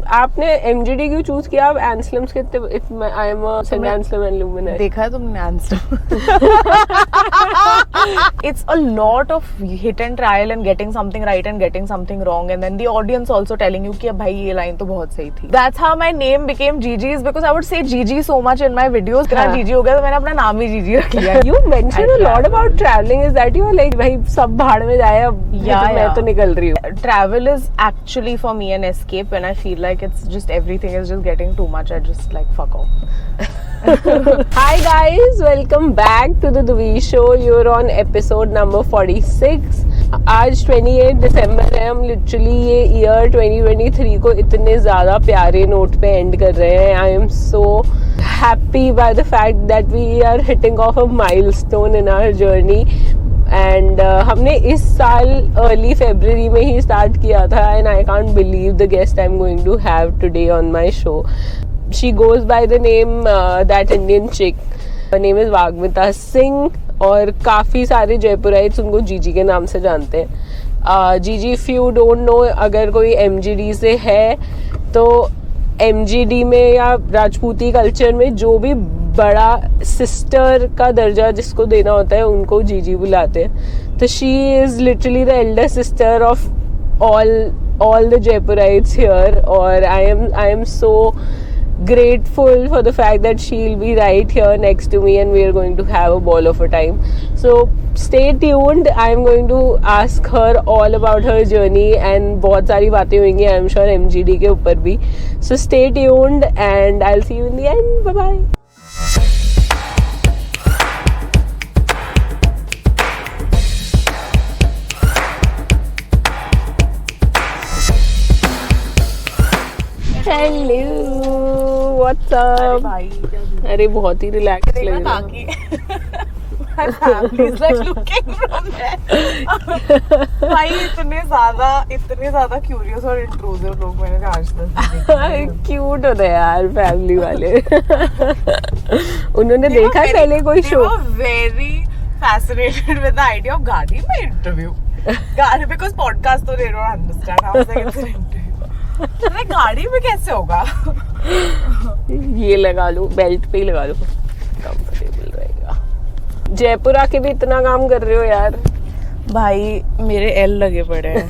आपने MGD क्यों choose किया? आप एंसलम्स कितने? I am a saint Anselm and luminary. देखा है तुमने Anselm? It's a lot of hit and trial and getting something right and getting something wrong, and then the audience also telling you कि भाई ये line तो बहुत सही थी. That's how my name became Gigi, is because I would say Gigi so much in my videos. इतना Gigi हो गया तो मैंने अपना नाम ही Gigi रख लिया. You mentioned a lot about traveling. Is that you are like भाई सब भाड़ में जाए अब मैं तो निकल रही हूँ. Travel is actually for me an escape when I feel like it's just everything is just getting too much. I just like fuck off. Hi guys, welcome back to the DiviShow. You're on episode number 46. आज 28 दिसंबर है. हम literally ये year 2023 को इतने ज़्यादा प्यारे note पे and कर रहे हैं. I am so happy by the fact that we are hitting off a milestone in our journey. And हमने इस साल अर्ली फरवरी में ही स्टार्ट किया था. And I can't believe the guest I am going to have today on my show. She goes by the name that Indian chick. Her name is Vagmita Singh और काफ़ी सारे Jaipurites उनको जीजी के नाम से जानते हैं. जीजी इफ़ यू डोंट नो, अगर कोई MGD से है तो MGD में या राजपूती कल्चर में जो भी बड़ा सिस्टर का दर्जा जिसको देना होता है उनको जीजी बुलाते हैं. तो she is literally the Elder sister of all the Jaipurites here. और I am so grateful for the fact that she'll be right here next to me and we are going to have a ball of a time. So stay tuned. I'm going to ask her all about her journey and बहुत सारी बातें होंगी I'm sure MGD के ऊपर भी. So stay tuned and I'll see you in the end. Bye bye. Hello, what's up? अरे बहुत ही relax लग रहा है. भाई इतने ज्यादा क्यूरियस और इंट्रूसिव लोग मैंने आज तक. क्यूट होता है यार फैमिली वाले. उन्होंने देखा पहले कोई show. Very fascinated with the idea of गाड़ी में इंटरव्यू. बिकॉज पॉडकास्ट तो they don't understand how it's interview. गाड़ी में कैसे होगा? ये लगा लो, बेल्ट पे ही लगा लो, कंफर्टेबल रहेगा. जयपुर आके भी इतना काम कर रहे हो यार. भाई मेरे एल लगे पड़े हैं.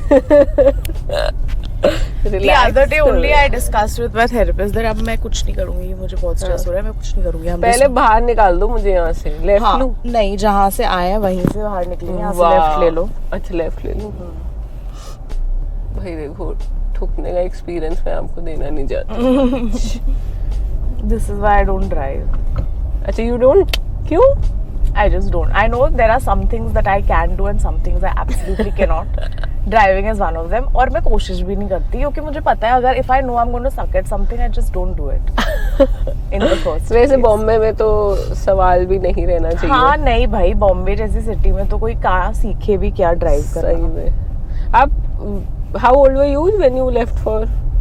The other day only I discussed with my therapist that अब मैं कुछ नहीं करूंगी, मुझे बहुत स्ट्रेस हो रहा है, मैं कुछ नहीं करूंगी. पहले बाहर निकाल दो मुझे यहाँ से. लेफ्ट लूं? नहीं, जहाँ से आए हैं वहीं से बाहर निकलेंगे. यहाँ से लेफ्ट ले लो. अच्छा लेफ्ट ले लो. भाई देखो, ठुकने का एक्सपीरियंस मैं आपको देना नहीं चाहती. This is why I don't drive. अच्छा, you don't? क्यों? I just don't. I know there are some things that I can do and some things I absolutely cannot. Driving is one of them. और मैं कोशिश भी नहीं करती क्योंकि मुझे पता है अगर if I know I'm going to suck at something, I just don't do it. In the first वैसे बॉम्बे में तो सवाल भी नहीं रहना चाहिए. हाँ नहीं भाई, बॉम्बे जैसी सिटी में तो कोई कहाँ सीखे भी क्या ड्राइव कर. सही में. आप how old were you when you left for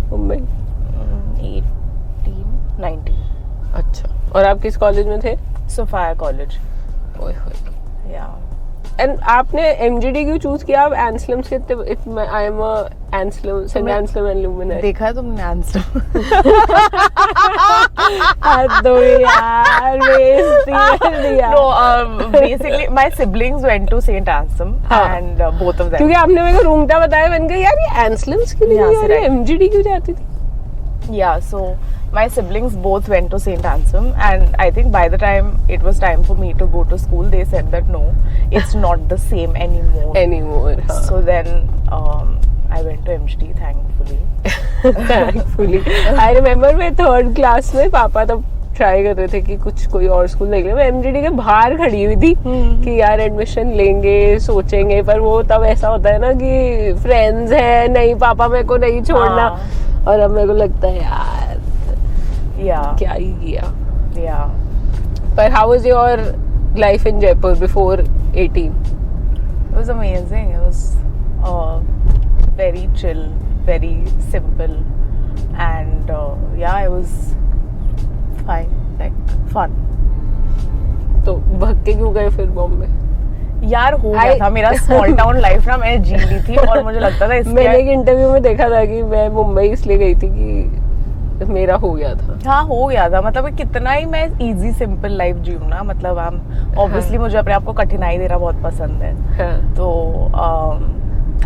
Mumbai? 18, 19. अच्छा. और आप किस कॉलेज में थे? सोफाया कॉलेज. ओए होए. या. एंड आपने MGD क्यों चूज किया? आप एंसलम्स कितने? I am a Anselm, saint Anselm and luminary. देखा है तुमने एंसलम? दो यार, बेइज्जती कर दिया. No, basically my siblings went to Saint Anselm and both of them. क्योंकि आपने मेरे को रूंगटा बताया, मैंने कहा यार ये एंसलम्स के लिए यार MGD क्यों जाती थी? Yeah, so my siblings both went to Saint Anselm and I think by the time it was time for me to go to school, they said that no, it's not the same anymore. So then I went to MGD, thankfully. Thankfully. I remember मैं third class में, पापा तब try कर रहे थे कि कुछ कोई और स्कूल देख ले. मैं MGD के बाहर खड़ी हुई थी कि यार एडमिशन लेंगे, सोचेंगे, पर वो तब ऐसा होता है ना कि फ्रेंड्स है, नहीं पापा मेरे को नहीं छोड़ना. और अब मेरे को लगता है यार क्या ही किया. पर how was your life in Jaipur before 18? It was amazing. It was very chill, very simple, and it was fine, like fun. तो भाग के क्यों गए फिर बॉम्बे? यार हो गया था मेरा स्मॉल टाउन लाइफ ना, मैंने जी ली थी और मुझे लगता था इसके. मैंने एक इंटरव्यू में देखा था कि मैं मुंबई इसलिए गई थी कि मेरा हो गया था। हाँ हो गया था, मतलब कितना ही मैं इजी सिंपल लाइफ जीऊँ ना, मतलब ऑब्वियसली मुझे अपने आप को कठिनाई देना बहुत पसंद है। तो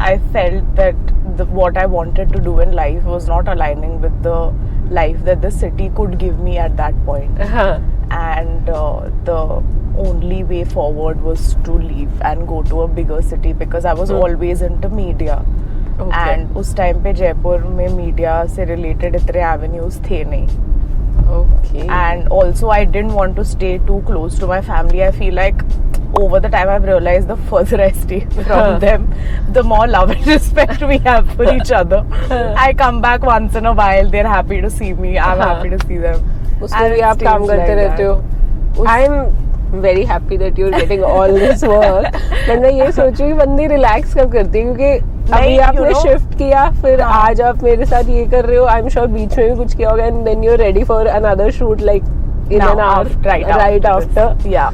I felt that what I wanted to do in life was not aligning with the life that the city could give me at that point. And the only way forward was to leave and go to a bigger city because I was always into media. And उस time पे जयपुर में media से related इतने avenues थे नहीं। And also I didn't want to stay too close to my family. I feel like over the time I've realized the further I stay from them, the more love and respect we have for each other. I come back once in a while, they're happy to see me, I'm happy to see them. उसमें भी आप काम करते रहते हो। I'm very happy that you're getting all this work. but मैं ये सोच रही हूँ बंदी रिलैक्स कब करती है, क्योंकि अभी आपने शिफ्ट किया, फिर आज आप मेरे साथ ये कर रहे हो, आई एम श्योर बीच में भी कुछ किया होगा, and then you are ready for another shoot like in an hour right after. या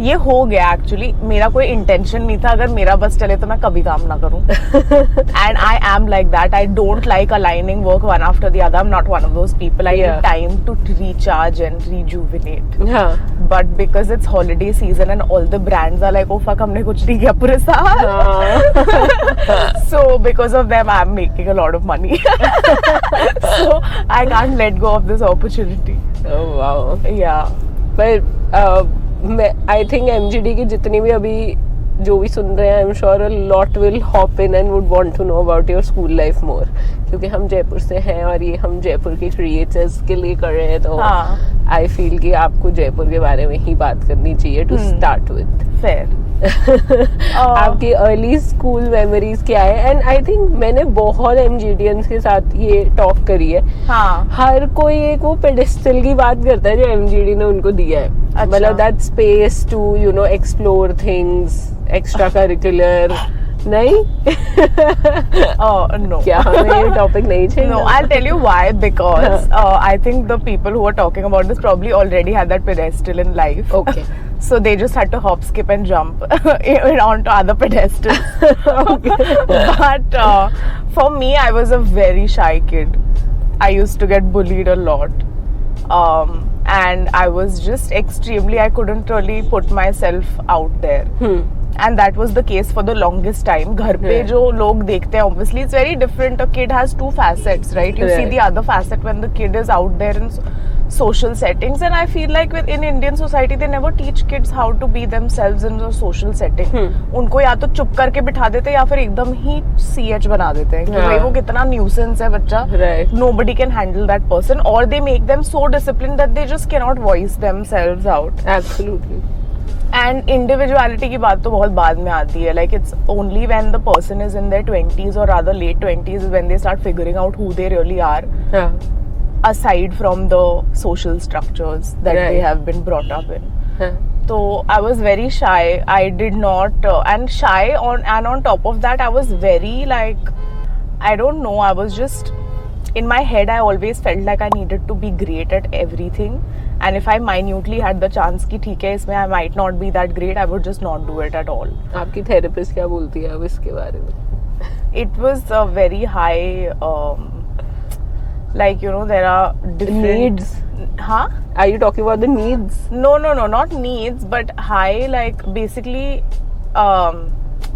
ये हो गया एक्चुअली, मेरा कोई इंटेंशन नहीं था, अगर मेरा बस चले तो मैं कभी काम ना करूं। And I am like that, I don't like aligning work one after the other, I am not one of those people, I need time to recharge and rejuvenate. But because it's holiday season and all the brands are like oh fuck हमने कुछ नहीं किया पूरे साल, so because of them I am making a lot of money, so I can't let go of this opportunity. या पर I think MGD की जितनी भी अभी जो भी सुन रहे हैं, I am sure a lot will hop in and would want to know about your school life more, क्योंकि हम जयपुर से हैं और ये हम जयपुर के क्रिएटर्स के लिए कर रहे हैं, तो आई फील कि आपको जयपुर के बारे में ही बात करनी चाहिए टू स्टार्ट विद। फेयर। आपकी अर्ली स्कूल मेमोरीज क्या है? एंड आई थिंक मैंने बहुत MGDians के साथ ये टॉक करी है। हर कोई एक वो पेडिस्टल की बात करता है जो MGD ने उनको दिया है, मतलब that space to you know explore things, extra curricular. नहीं? No. क्या हमें ये टॉपिक नहीं चाहिए? No, I'll tell you why, because I think the people who are talking about this probably already had that pedestal in life. Okay. So they just had to hop, skip and jump onto other pedestals. But for me, I was a very shy kid. I used to get bullied a lot. And I was just extremely, I couldn't really put myself out there. And that was the case for the longest time. घर पे जो लोग देखते हैं, obviously it's very different. A kid has two facets, right? You see the other facet when the kid is out there in social settings, and I feel like in Indian society they never teach kids how to be themselves in a social setting. उनको या तो चुप करके बिठा देते हैं या फिर एकदम ही CH बना देते हैं कि भाई वो कितना न्यूसेंस है बच्चा, nobody can handle that person, or they make them so disciplined that they just cannot voice themselves out. Absolutely. And individuality की बात तो बहुत बाद में आती है, like it's only when the person is in their 20s or rather late 20s when they start figuring out who they really are, aside from the social structures that they have been brought up in. So I was very shy. I did not and shy on top of that I was very like, I don't know, I was just in my head I always felt like I needed to be great at everything, and if I minutely had the chance कि ठीक है इसमें I might not be that great, I would just not do it at all. आपकी therapist क्या बोलती है अब इसके बारे में? It was a very high like you know there are different needs. Are you talking about the needs? No, not needs, but high like basically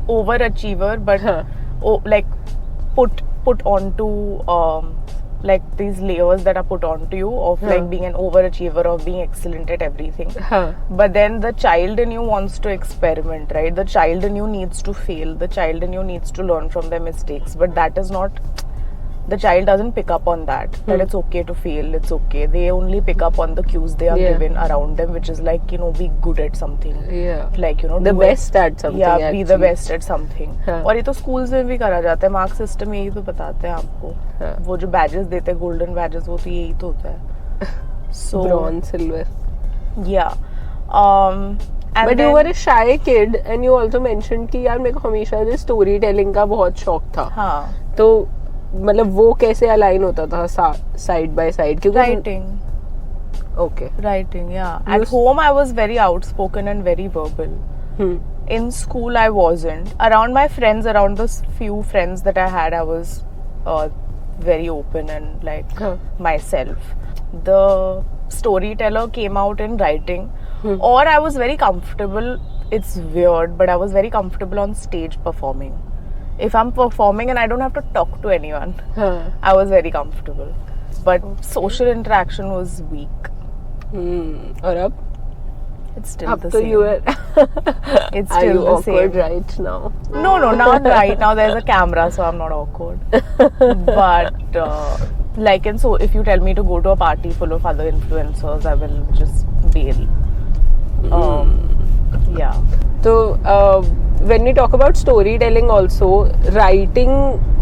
overachiever, but like put onto like these layers that are put onto you of like being an overachiever, of being excellent at everything. But then the child in you wants to experiment, right? The child in you needs to fail. The child in you needs to learn from their mistakes. But that is not, the child doesn't pick up on that it's okay to fail, it's okay. They only pick up on the cues they are given around them, which is like, you know, be good at something, like you know, the best at something, be the best at something. और ये तो schools में भी करा जाता है, marks system यही तो बताते हैं आपको, वो जो बैजेस देते हैं गोल्डन बैजेस, वो तो यही तो होता है, so bronze, silver, and but you were a shy kid and you also mentioned कि यार मेरे को हमेशा से स्टोरी टेलिंग का बहुत शौक था, तो मतलब वो कैसे अलाइन होता था साइड बाय साइड? क्योंकि writing, at home I was very outspoken and very verbal. In school I wasn't. Around my friends, around the few friends that I had, I was very open and like myself. The storyteller came out in writing, or I was very comfortable. It's weird, but I was very comfortable on stage performing. If I'm performing and I don't have to talk to anyone, I was very comfortable. But social interaction was weak. और अब? It's still the So same. you are It's are still you the awkward same. right now? No, not right now. There's a camera, so I'm not awkward. But like, and so if you tell me to go to a party full of other influencers, I will just bail. Yeah. So when we talk about storytelling, also writing,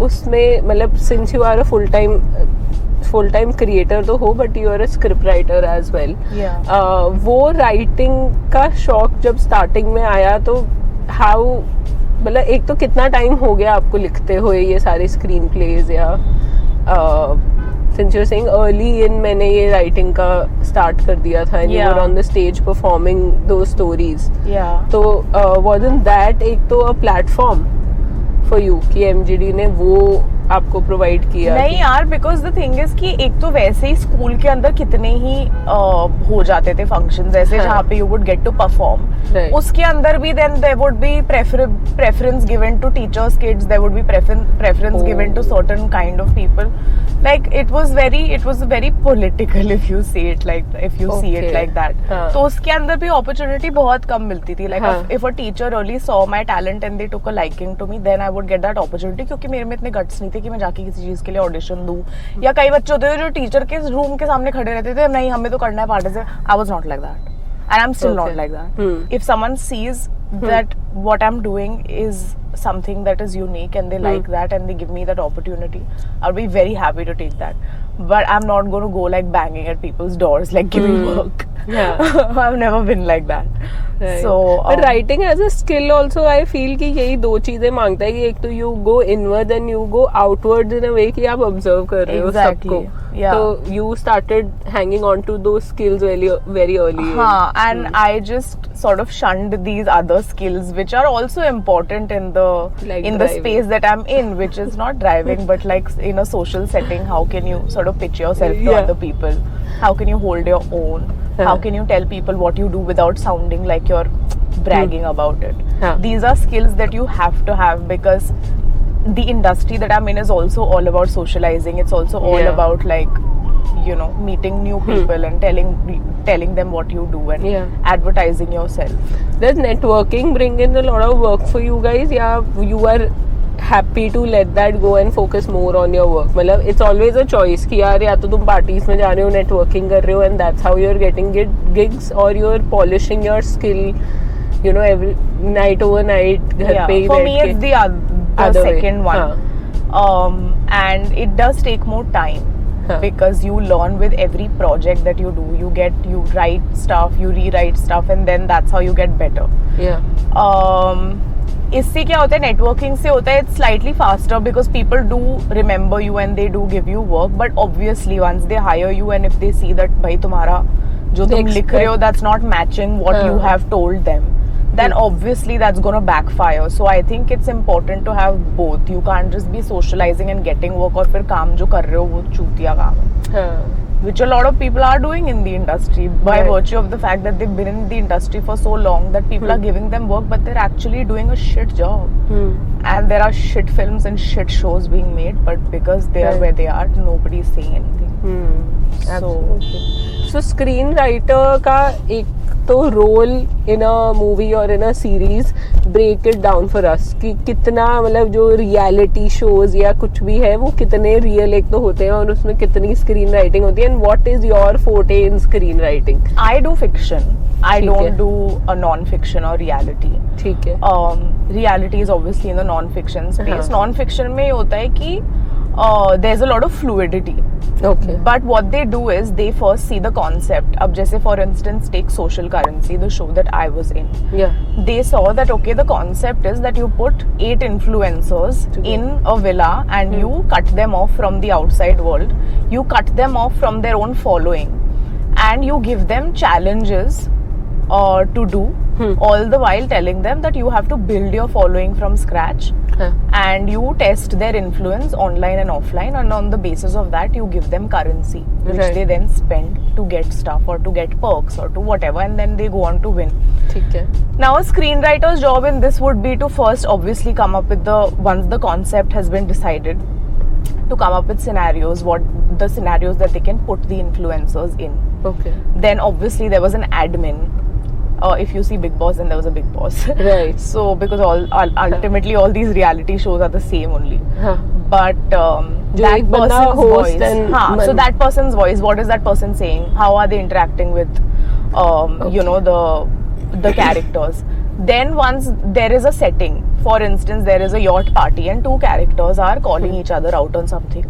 उसमें मतलब since you are a full-time creator तो हो, but you are a script writer as well. Yeah. वो writing का शौक जब starting में आया तो how मतलब एक तो कितना टाइम हो गया आपको लिखते हुए ये सारे स्क्रीन प्लेज या since you're saying early in मैंने ये writing का start कर दिया था and you were on the stage performing those stories. Yeah. तो wasn't that एक तो a platform for you कि MGD ने वो आपको प्रोवाइड किया? नहीं यार, बिकॉज द थिंग इज कि एक तो वैसे ही स्कूल के अंदर कितने ही हो जाते थे फंक्शंस ऐसे जहाँ पे you would get to perform. उसके अंदर भी then there would be preference given to teachers kids, there would be preference given to certain kind of people. Like it was very political if you see it like that. तो उसके अंदर भी opportunity बहुत कम मिलती थी. Like if a teacher really saw my talent and they took a liking to me, then I would get that opportunity. क्योंकि मेरे में इतने guts नहीं थे कि मैं जाके किसी चीज के लिए audition दूं. या कई बच्चे होते थे जो टीचर के रूम के सामने खड़े रहते थे, नहीं हमें तो करना है पार्टी से. I was not like that. And I'm still not like that. If someone sees that what I'm doing is something that is unique and they like that and they give me that opportunity, I'll be very happy to take that. But I'm not going to go like banging at people's doors like give me work. I've never been like that. Right. So but writing as a skill also I feel कि यही दो चीजें मांगता है कि एक तो you go inward and you go outwards in a way कि आप observe कर रहे हो सबको. So you started hanging on to those skills very early. And I just sort of shunned these other skills which are also important in the the space that I'm in, which is not driving but like in a social setting. How can you sort of pitch yourself to other people? How can you hold your own? How can you tell people what you do without sounding like you're bragging about it? These are skills that you have to have because the industry that I'm in is also all about socializing. It's also all about like, you know, meeting new people and telling them what you do and advertising yourself. Does networking bring in a lot of work for you guys? Yeah, you are happy to let that go and focus more on your work. मतलब it's always a choice कि यार या तो तुम parties में जा रहे हो, networking कर रहे हो, and that's how you're getting gigs, or you're polishing your skill, you know, every night overnight घर पे ही For me it's the second one. And it does take more time because you learn with every project that you do. You write stuff, you rewrite stuff, and then that's how you get better. इससे क्या होता है, networking से होता है, it's slightly faster because people do remember you and they do give you work. But obviously once they hire you and if they see that भाई तुम्हारा जो तुम लिख रहे हो that's not matching what you have told them, then obviously that's going to backfire. So I think it's important to have both. You can't just be socializing and getting work और फिर काम जो कर रहे हो वो चूतिया काम है, which a lot of people are doing in the industry by virtue of the fact that they've been in the industry for so long that people are giving them work but they're actually doing a shit job. And there are shit films and shit shows being made, but because they are where they are, nobody is saying anything. So screenwriter का एक तो role in a movie और in a series, break it down for us कि कितना मतलब जो reality shows या कुछ भी है वो कितने रियल एक तो होते हैं और उसमें कितनी स्क्रीन राइटिंग होती है. And what is your forte in screen writing? I do fiction, I don't do a non fiction और रियलिटी. ठीक है. Reality is obviously in the non fiction space. Non fiction में होता है कि there is a lot of fluidity. Okay. But what they do is they first see the concept. अब जैसे for instance take Social Currency, the show that I was in. They saw that okay, the concept is that you put 8 influencers in a villa and you cut them off from the outside world. You cut them off from their own following and you give them challenges to do, all the while telling them that you have to build your following from scratch, and you test their influence online and offline, and on the basis of that you give them currency, which they then spend to get stuff or to get perks or to whatever, and then they go on to win. Now a screenwriter's job in this would be to first obviously come up with once the concept has been decided, to come up with scenarios, what the scenarios that they can put the influencers in. Then obviously there was an admin. If you see Big Boss, then there was a Big Boss. Right. So because ultimately all these reality shows are the same only. But that person's voice. So that person's voice, what is that person saying? How are they interacting with you know, the characters? Then once there is a setting, for instance, there is a yacht party and two characters are calling each other out on something.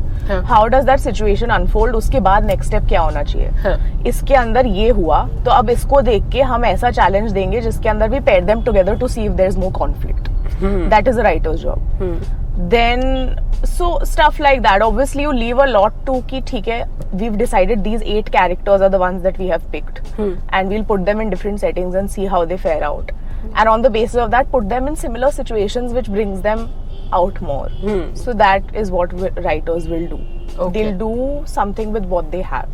How does that situation unfold? उसके बाद next step क्या होना चाहिए? इसके अंदर ये हुआ, तो अब इसको देख के हम ऐसा challenge देंगे जिसके अंदर we pair them together to see if there is more conflict. That is a writer's job. Then so stuff like that. Obviously you leave a lot to कि ठीक है, we've decided these 8 characters are the ones that we have picked, and we'll put them in different settings and see how they fare out. And on the basis of that, put them in similar situations which brings them out more. So that is what writers will do. They'll do something with what they have.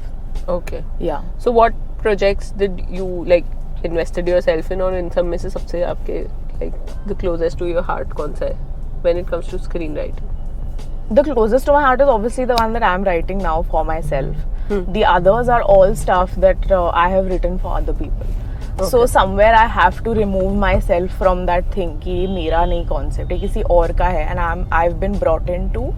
Yeah. So what projects did you like invested yourself in, or in some में से सबसे आपके like the closest to your heart कौन सा है when it comes to screenwriting? The closest to my heart is obviously the one that I'm writing now for myself. The others are all stuff that I have written for other people. So somewhere I have to remove myself from that thing कि ये मेरा नहीं concept है, किसी और का है, and I've been brought in to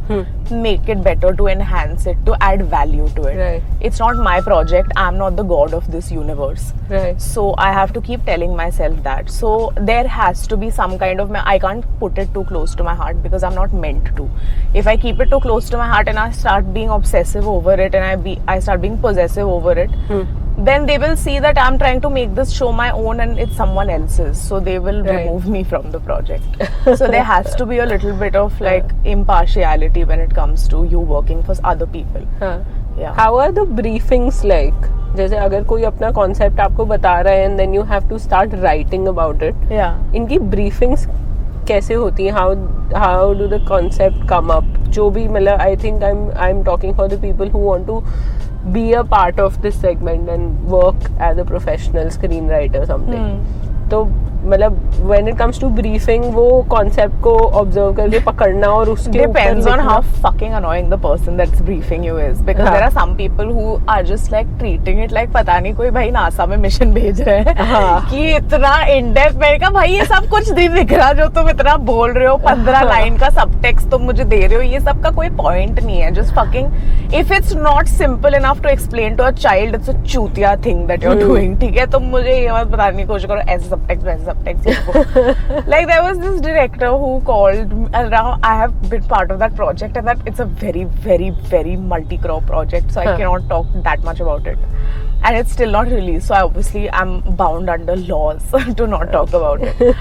make it better, to enhance it, to add value to it. It's not my project. I'm not the god of this universe. So I have to keep telling myself that. So there has to be some kind of, I can't put it too close to my heart because I'm not meant to. If I keep it too close to my heart and I start being obsessive over it and I start being possessive over it, then they will see that I'm trying to make this show my own and it's someone else's. So they will remove me from the project. So there has to be a little bit of like impartiality when it comes to you working for other people. Yeah. How are the briefings like? जैसे अगर कोई अपना concept आपको बता रहा है and then you have to start writing about it. इनकी briefings कैसे होती हैं? How do the concept come up? जो भी मतलब I think I'm talking for the people who want to be a part of this segment and work as a professional screenwriter something. तो मतलब when it comes to briefing, वो concept को observe करके पकड़ना और उसके depends on how fucking annoying the person that's briefing you is, because there are some people who are just like treating it like पता नहीं कोई भाई नासा में मिशन भेज रहे हैं कि इतना in depth. मैंने कहा भाई ये सब कुछ नहीं दिख रहा जो तुम इतना बोल रहे हो, 15 लाइन का सब टेक्स्ट तुम मुझे दे रहे हो, ये सब का कोई पॉइंट नहीं है. Just fucking if it's not simple enough to explain to a child, it's a चूतिया thing that you're doing. ठीक है, तुम मुझे ये मत बताने की कोशिश करो ऐसे सब टेक्स्ट वैसे सब text. Like there was this director who called, and now I have been part of that project, and that it's a very, very, very multi-crop project, so I cannot talk that much about it. And it's still not released, so obviously I'm bound under laws to not talk about it.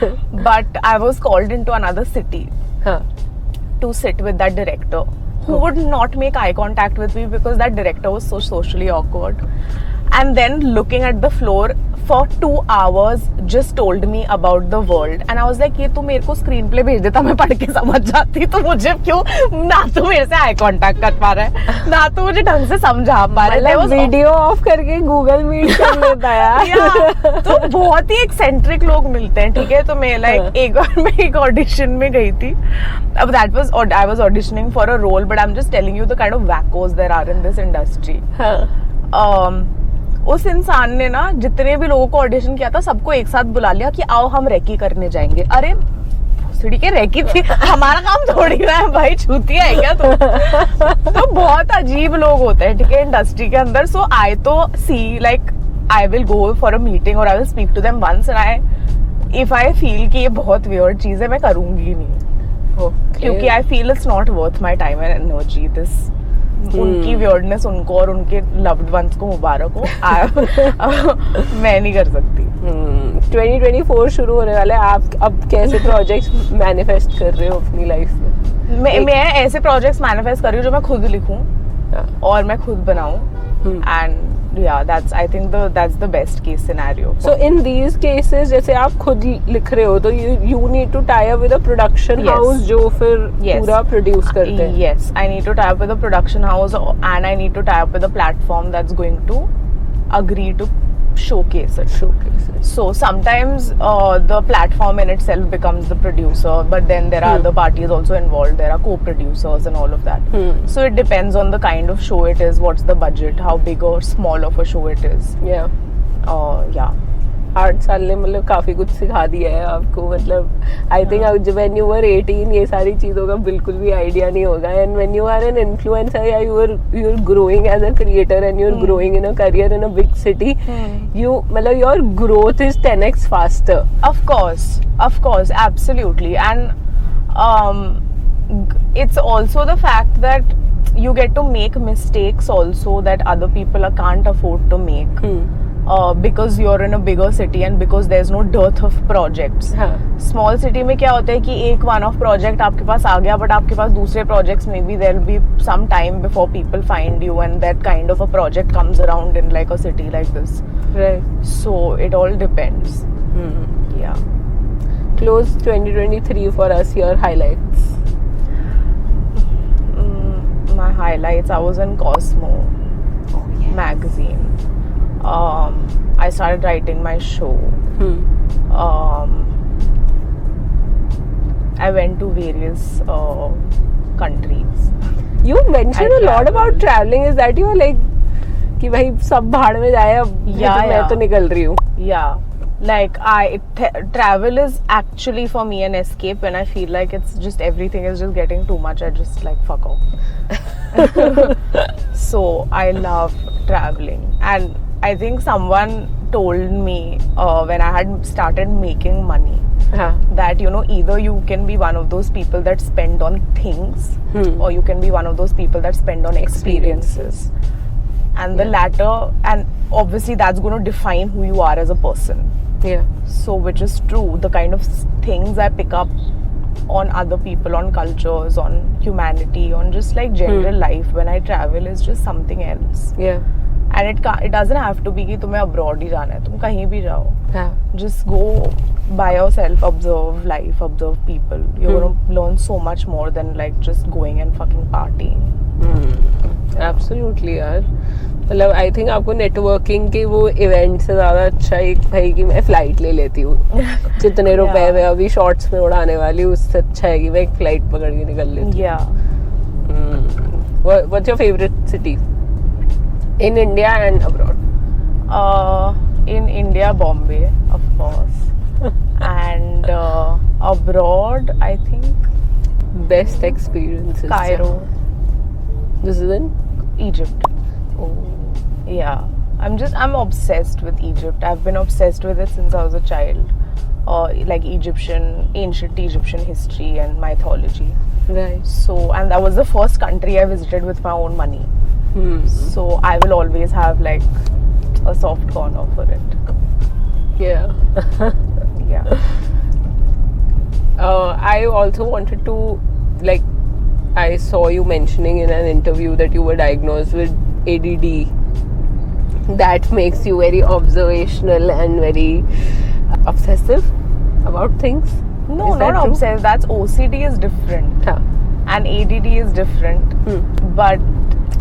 But I was called into another city to sit with that director, who would not make eye contact with me because that director was so socially awkward. And then looking at the floor for 2 hours just told me about the world, and I was like ये तू मेरे को screen play भेज देता, मैं पढ़ के समझ जाती, तो मुझे क्यों ना तू मेरे से आई कांटेक्ट कर पा रहा है ना तू मुझे ढंग से समझा पा रहा है. वीडियो ऑफ करके गूगल मीट कर लेता है. तो बहुत ही एक्सेंट्रिक लोग मिलते हैं. ठीक है, तो मैं लाइक एक बार मैं एक ऑडिशन में गई थी. अब that was I was auditioning for a role, but I am just telling you the kind of वैकोस there are in this industry. उस इंसान ने ना जितने भी लोगों को ऑडिशन किया था सबको एक साथ बुला लिया कि आओ हम रेकी करने जाएंगे. अरे भोसड़ी के रेकी थी, हमारा काम थोड़ी ना है भाई, छूतिया है क्या तुम? तो बहुत अजीब लोग होते हैं ठीक है इंडस्ट्री के अंदर. सो आई तो see like I will go for a meeting और I will speak to them once, and I if I feel कि ये बहुत वियर्ड चीज है मैं करूंगी नहीं, क्योंकि I feel it's not worth my time and energy. This उनकी वियर्डनेस उनको और उनके लव्ड वंस को मुबारक हो. मैं नहीं कर सकती. 2024 शुरू होने वाला है, आप अब कैसे प्रोजेक्ट्स मैनिफेस्ट कर रहे हो अपनी लाइफ में? मैं ऐसे प्रोजेक्ट्स मैनिफेस्ट कर रही हूँ जो मैं खुद लिखूं और मैं खुद बनाऊं, and I think that's the best case scenario. So in these cases, जैसे आप खुद लिख रहे हो तो you need to tie up with a production house जो फिर पूरा produce करते हैं. Yes, I need to tie up with a production house and I need to tie up with a platform that's going to agree to showcase it. So sometimes the platform in itself becomes the producer, but then there are other parties also involved. There are co-producers and all of that. So it depends on the kind of show it is, what's the budget, how big or small of a show it is. Yeah. 8 साल ने मतलब काफी कुछ सिखा दिया है आपको. मतलब I think when you were 18 ये सारी चीजों का बिल्कुल भी आइडिया नहीं होगा. And when you are an influencer, you're growing as a creator and you're growing in a career in a big city. मतलब your growth is 10x faster. Of course, absolutely. And it's also the fact that you get to make mistakes also that other people can't afford to make. Because you're in a bigger city and because there's no dearth of projects. Small city में क्या होता है कि एक one-off project आपके पास आ गया, but आपके पास दूसरे projects maybe there'll be some time before people find you, and that kind of a project comes around in like a city like this. Right. So it all depends. Yeah. Close 2023 for us. Your highlights. My highlights. I was in Cosmo magazine. I started writing my show. I went to various countries. You mentioned a lot about traveling. Is that you like कि भाई सब भाड़ में जाए अब मैं तो निकल रही हूँ. Yeah. Like travel is actually for me an escape when I feel like it's just everything is just getting too much. I just like fuck off. So I love traveling, and I think someone told me when I had started making money that either you can be one of those people that spend on things or you can be one of those people that spend on experiences. And the latter, and obviously that's going to define who you are as a person. Yeah. So which is true. The kind of things I pick up on other people, on cultures, on humanity, on just like general life when I travel is just something else. Yeah. And it doesn't have to be कि तुम्हें abroad ही जाना है, तुम कहीं भी जाओ. Just go by yourself, observe life, observe people. You're gonna learn so much more than like just going and fucking partying. Absolutely यार. मतलब आई थिंक आपको नेटवर्किंग के वो इवेंट से ज़्यादा अच्छा एक भाई कि मैं फ्लाइट ले लेती हूँ. जितने रुपए मैं अभी शॉर्ट्स में उड़ाने वाली हूँ उससे अच्छा है कि मैं एक फ्लाइट पकड़ के निकल लेती हूँ. What's your favorite city? In India and abroad? In India, Bombay, of course. And abroad, I think best experiences. Cairo. This is in Egypt. Oh. Yeah. I'm obsessed with Egypt. I've been obsessed with it since I was a child. Like ancient Egyptian history and mythology. Right. So, and that was the first country I visited with my own money. So I will always have like a soft corner for it. Yeah. Yeah. I also wanted to, like, I saw you mentioning in an interview that you were diagnosed with ADD. That makes you very observational and very obsessive about things. No, not obsessed. That's OCD is different. And ADD is different. But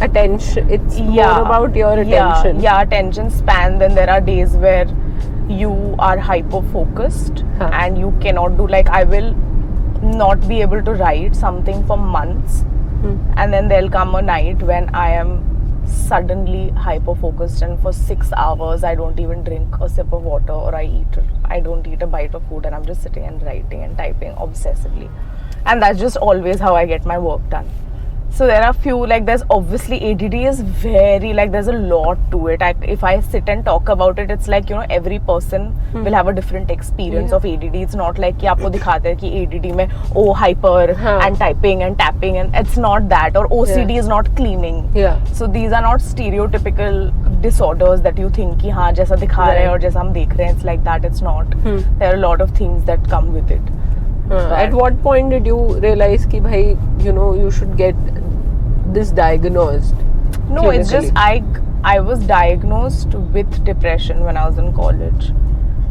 attention, it's more about your attention. Yeah, attention span. Then there are days where you are hyper focused and you cannot do, like, I will not be able to write something for months, and then there'll come a night when I am suddenly hyper focused, and for 6 hours I don't even drink a sip of water, or I don't eat a bite of food, and I'm just sitting and writing and typing obsessively. And that's just always how I get my work done. So there are few, like, there's obviously ADD is very, like, there's a lot to it. If I sit and talk about it, it's like, you know, every person will have a different experience of ADD. It's not like कि आपको दिखाते हैं कि ADD में hyper and typing and tapping, and it's not that. Or OCD is not cleaning. So these are not stereotypical disorders that you think कि हाँ जैसा दिखा रहे हैं और जैसा हम देख रहे हैं. It's like that. It's not. There are a lot of things that come with it. At what point did you realize कि भाई, you know, you should get this diagnosed? No, it's just I was diagnosed with depression when I was in college,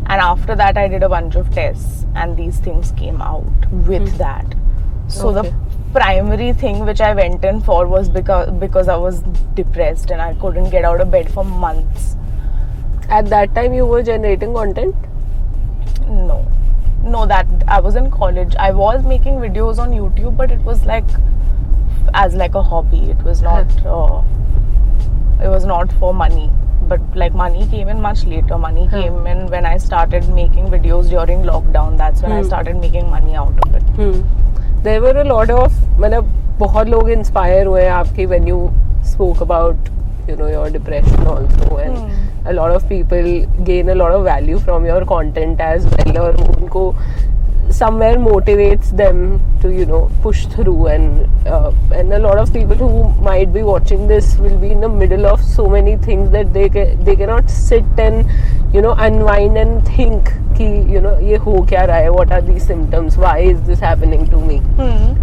and after that I did a bunch of tests and these things came out with that. So the primary thing which I went in for was because I was depressed and I couldn't get out of bed for months. At that time you were generating content? No, that I was in college. I was making videos on YouTube, but it was like as like a hobby. It was not for money. But like money came in much later. Money came in when I started making videos during lockdown. That's when I started making money out of it. There were a lot of, मतलब बहुत लोग inspire हुए आपके when you spoke about, you know, your depression also, and a lot of people gain a lot of value from your content as well, और उनको somewhere motivates them to, you know, push through, and a lot of people who might be watching this will be in the middle of so many things that they cannot sit and, you know, unwind and think कि, you know, ये हो क्या रहा है, what are these symptoms, why is this happening to me?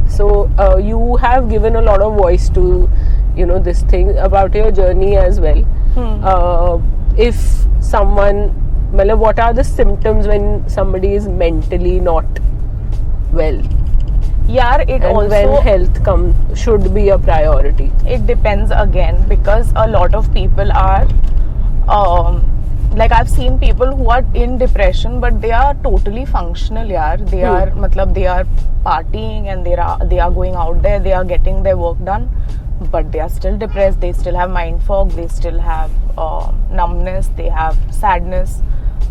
So you have given a lot of voice to, you know, this thing about your journey as well. If someone, what are the symptoms when somebody is mentally not well? Yeah, it and also when health should be a priority. It depends again, because a lot of people are like I've seen people who are in depression but they are totally functional. They are they are partying and they are going out there, they are getting their work done, but they are still depressed, they still have mind fog, they still have numbness, they have sadness,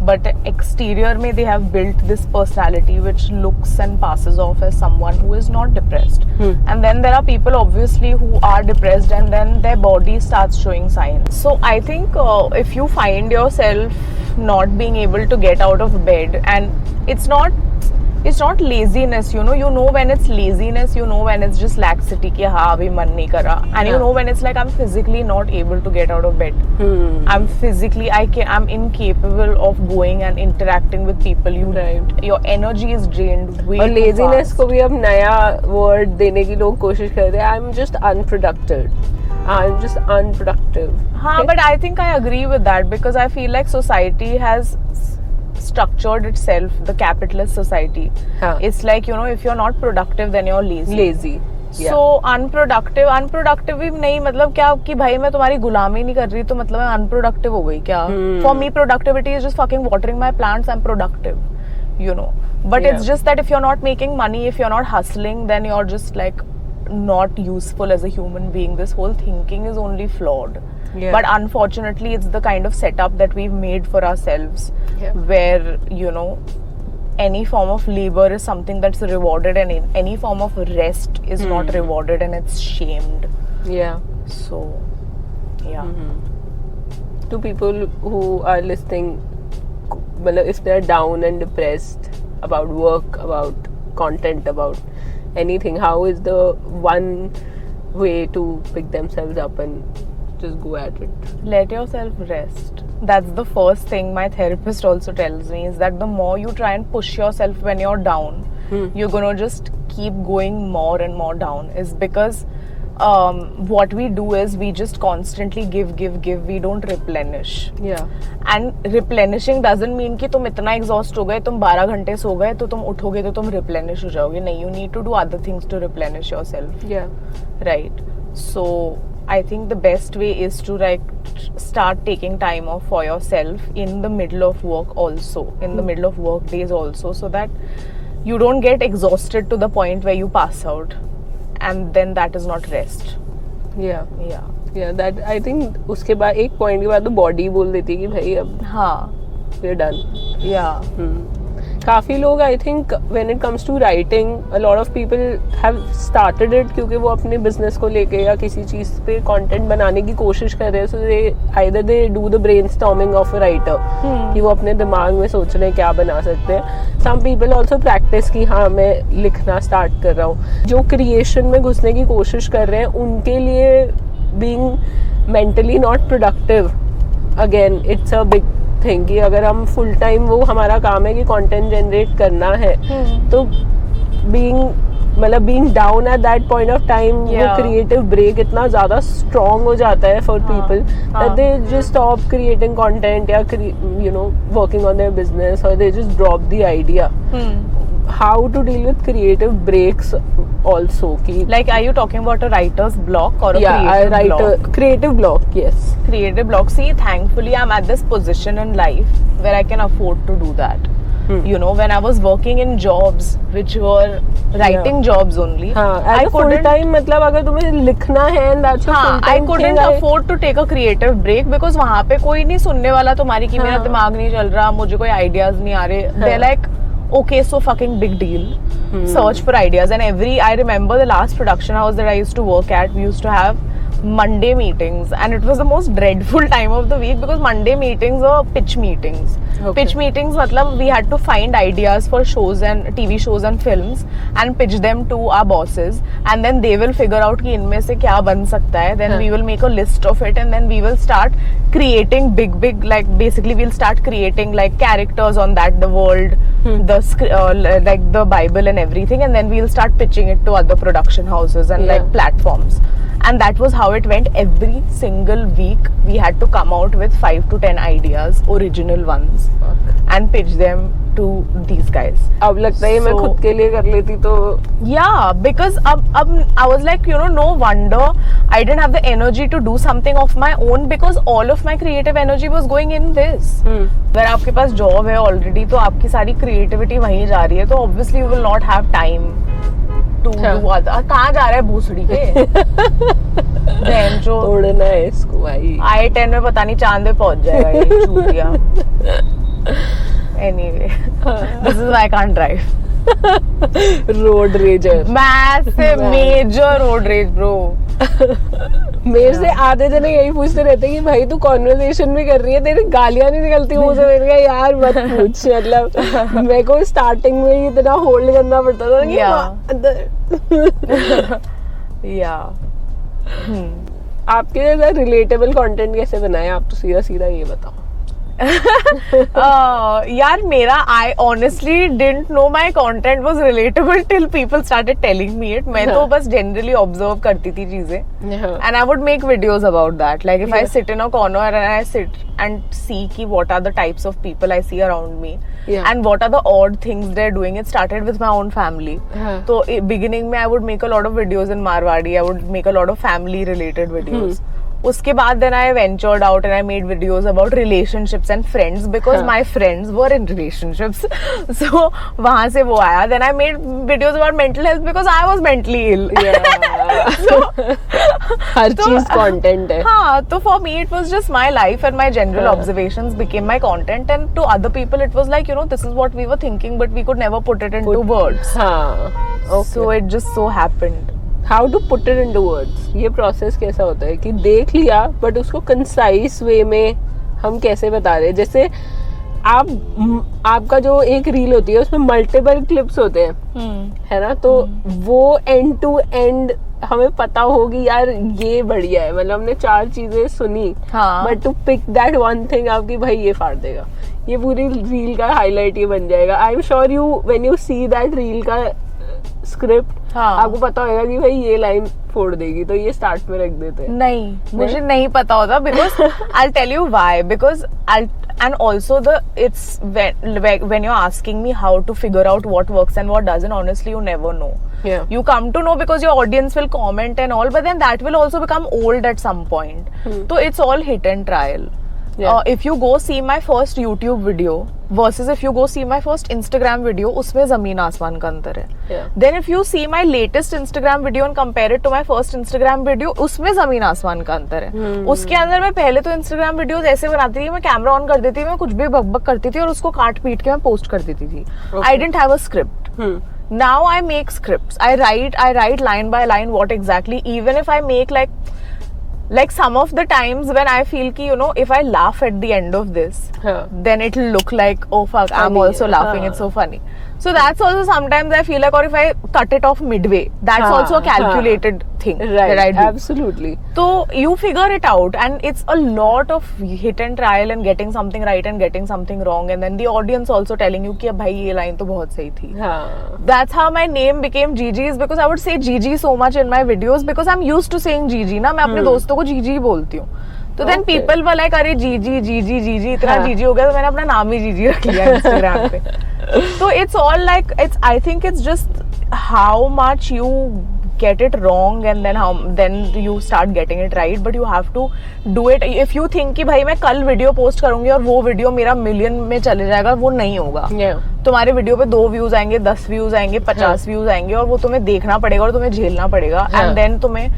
but exterior mein they have built this personality which looks and passes off as someone who is not depressed. And then there are people obviously who are depressed and then their body starts showing signs. So I think if you find yourself not being able to get out of bed, and it's not laziness, you know when it's laziness, you know when it's just laxity ki हाँ अभी मन नहीं कर रहा, and you know when it's like I'm physically not able to get out of bed. I'm incapable of going and interacting with people. Your energy is drained way और too laziness fast. को भी अब नया word देने की लोग कोशिश कर रहे हैं. I'm just unproductive. हाँ, but I think I agree with that, because I feel like society has structured itself, the capitalist society. It's like, you know, if you're not productive then you're lazy. Yeah. So unproductive भी नहीं, मतलब क्या कि भाई मैं तुम्हारी गुलामी नहीं कर रही तो मतलब मैं unproductive हो गई क्या? For me productivity is just fucking watering my plants. I'm productive, you know. But it's just that if you're not making money, if you're not hustling, then you're just like not useful as a human being. This whole thinking is only flawed. But unfortunately it's the kind of setup that we've made for ourselves, where, you know, any form of labor is something that's rewarded and any form of rest is not rewarded and it's shamed. So to people who are listening, if they're down and depressed about work, about content, about anything, how is the one way to pick themselves up and just go at it? Let yourself rest. That's the first thing my therapist also tells me, is that the more you try and push yourself when you're down, you're gonna just keep going more and more down. Is because what we do is we just constantly give, we don't replenish. And replenishing doesn't mean कि तुम इतना exhaust हो गए, तुम 12 घंटे सो गए तो तुम उठोगे तो तुम replenish हो जाओगे. नहीं, you need to do other things to replenish yourself. Right. So I think the best way is to like start taking time off for yourself in the middle of work also, in the middle of work days also, so that you don't get exhausted to the point where you pass out, and then that is not rest. That I think उसके बाद एक point के बाद तो body बोल देती है कि भाई अब we're done. काफ़ी लोग, I think when it comes to writing, a lot of people have started it क्योंकि वो अपने business को लेके या किसी चीज़ पे content बनाने की कोशिश कर रहे हैं. So either they do the brainstorming of a writer, कि वो अपने दिमाग में सोच रहे हैं क्या बना सकते हैं. Some people also practice कि हाँ मैं लिखना start कर रहा हूँ. जो creation में घुसने की कोशिश कर रहे हैं उनके लिए being mentally not productive, again it's a big thing कि अगर हम फुल टाइम वो हमारा काम है कि कंटेंट जनरेट करना है, तो बीइंग मतलब being down at that point of time वो क्रिएटिव ब्रेक इतना ज्यादा स्ट्रॉन्ग हो जाता है for people that they just stop creating content या you know working on their business और they just drop the idea. How to deal with creative breaks also? Like, are you talking about a writer's block or a creative block? Creative block, yes. Creative block. See, thankfully, I'm at this position in life where I can afford to do that. You know, when I was working in jobs which were writing jobs only, I full time मतलब अगर तुम्हें लिखना है and that's a full time I couldn't afford to take a creative break because वहाँ पे कोई नहीं सुनने वाला तुम्हारी कि मेरा दिमाग नहीं चल रहा, मुझे कोई ideas नहीं आ रहे. They're like, okay, so fucking big deal. Search for ideas. And I remember the last production house that I used to work at, we used to have Monday meetings, and it was the most dreadful time of the week because Monday meetings were pitch meetings. Pitch meetings matlab we had to find ideas for shows and TV shows and films and pitch them to our bosses, and then they will figure out कि इनमें से क्या बन सकता है. Then we will make a list of it, and then we will start creating big like basically we'll start creating like characters on that, the world, the like the Bible and everything, and then we'll start pitching it to other production houses and like platforms. And that was how it went. Every single week we had to come out with 5 to 10 ideas, original ones, and pitch them to these guys. अब लगता है मैं खुद के लिए कर लेती तो yeah, because अब I was like, you know, no wonder I didn't have the energy to do something of my own because all of my creative energy was going in this. अगर आपके पास जॉब है already तो आपकी सारी creativity वहीं जा रही है, तो obviously you will not have time to do other. कहाँ जा रहा है भूसड़ी के? तोड़ना है इसको भाई. I-10 में पता नहीं चांद पे पहुंच जाएगा ये चूतिया. Anyway, this is why I can't drive. Road rager. Massive, major road rage, bro. मेरे से आधे जने यही पूछते रहते हैं कि भाई तू कॉन्वर्सेशन में कर रही है, तेरी गालियां नहीं निकलती मुंह से. मैंने कहा यार मत पूछ, मतलब मेरे को स्टार्टिंग में ही इतना होल्ड करना पड़ता था कि आपके जैसा रिलेटेबल कंटेंट कैसे बनाए आप, तो सीधा सीधा ये बताओ. यार मेरा I honestly didn't know my content was relatable till people started telling me it. मैं तो बस generally observe करती थी चीजें, and I would make videos about that. Like if I sit in a corner and I sit and see कि what are the types of people I see around me, and what are the odd things they're doing. It started with my own family. So beginning में I would make a lot of videos in Marwadi. I would make a lot of family related videos. उसके बाद then I ventured out and I made videos about relationships and friends because my friends were in relationships. So वहाँ से वो आया. Then I made videos about mental health because I was mentally ill. हर चीज content है. हाँ, तो for me it was just my life and my general observations became my content, and to other people it was like, you know, this is what we were thinking but we could never put it into words. So it just so happened. How to put it into words? ये process कैसा होता है कि देख लिया but उसको concise वे में हम कैसे बता रहे हैं. जैसे आपका जो एक रील होती है उसमें मल्टीपल क्लिप्स होते हैं, है ना, तो वो एंड टू एंड हमें पता होगी यार ये बढ़िया है, मतलब हमने 4 चीजें सुनी, but to pick that one thing आपकी भाई ये फाड़ देगा, ये पूरी रील का हाईलाइट ये बन जाएगा. आई am sure you when you see that reel का स्क्रिप्ट आपको पता होगा कि भाई ये लाइन फोड़ देगी, तो ये स्टार्ट में रख देते हैं. नहीं, मुझे नहीं पता होता because I'll tell you why. Because and also it's when you're asking me how to figure out what works and what doesn't, honestly you never know. You come to know because your audience will comment and all, but then that will also become old at some point. So it's all hit and trial. If you go see my first YouTube video versus if you go see my first Instagram video, उसमें जमीन आसमान का अंतर है. Then if you see my latest Instagram video and compare it to my first Instagram video, उसमें जमीन आसमान का अंतर है. उसके अंदर मैं पहले तो Instagram videos ऐसे बनाती थी, मैं कैमरा ऑन कर देती थी, मैं कुछ भी बकबक करती थी और उसको काट पीट के मैं पोस्ट कर देती थी. I didn't have a script. Now I make scripts. I write line by line what exactly, even if I make like Like some of the times when I feel ki, you know, if I laugh at the end of this, then it'll look like, oh fuck, I'm also laughing, it's so funny. So that's also sometimes I feel like, or if I cut it off midway, that's also a calculated thing that I do. Absolutely. So you figure it out, and it's a lot of hit and trial and getting something right and getting something wrong, and then the audience also telling you कि भाई ये line तो बहुत सही थी. That's how my name became Gigi, is because I would say Gigi so much in my videos because I'm used to saying Gigi ना, मैं अपने दोस्तों को Gigi बोलती हूँ. तो then people were like, अरे Gigi Gigi Gigi इतना Gigi हो गया, तो मैंने अपना नाम ही Gigi रख लिया Instagram पे. So it's all like, I think it's just how much you get it wrong and then you start getting it right, but you have to do it. If you think कि भाई मैं कल video post करूंगी और वो video मेरा million में चले जाएगा, वो नहीं होगा. तुम्हारे वीडियो पे 2 व्यूज आएंगे, 10 व्यूज आएंगे, 50 व्यूज आएंगे, और वो तुम्हें देखना पड़ेगा और तुम्हें झेलना पड़ेगा. एंड देन तुम्हें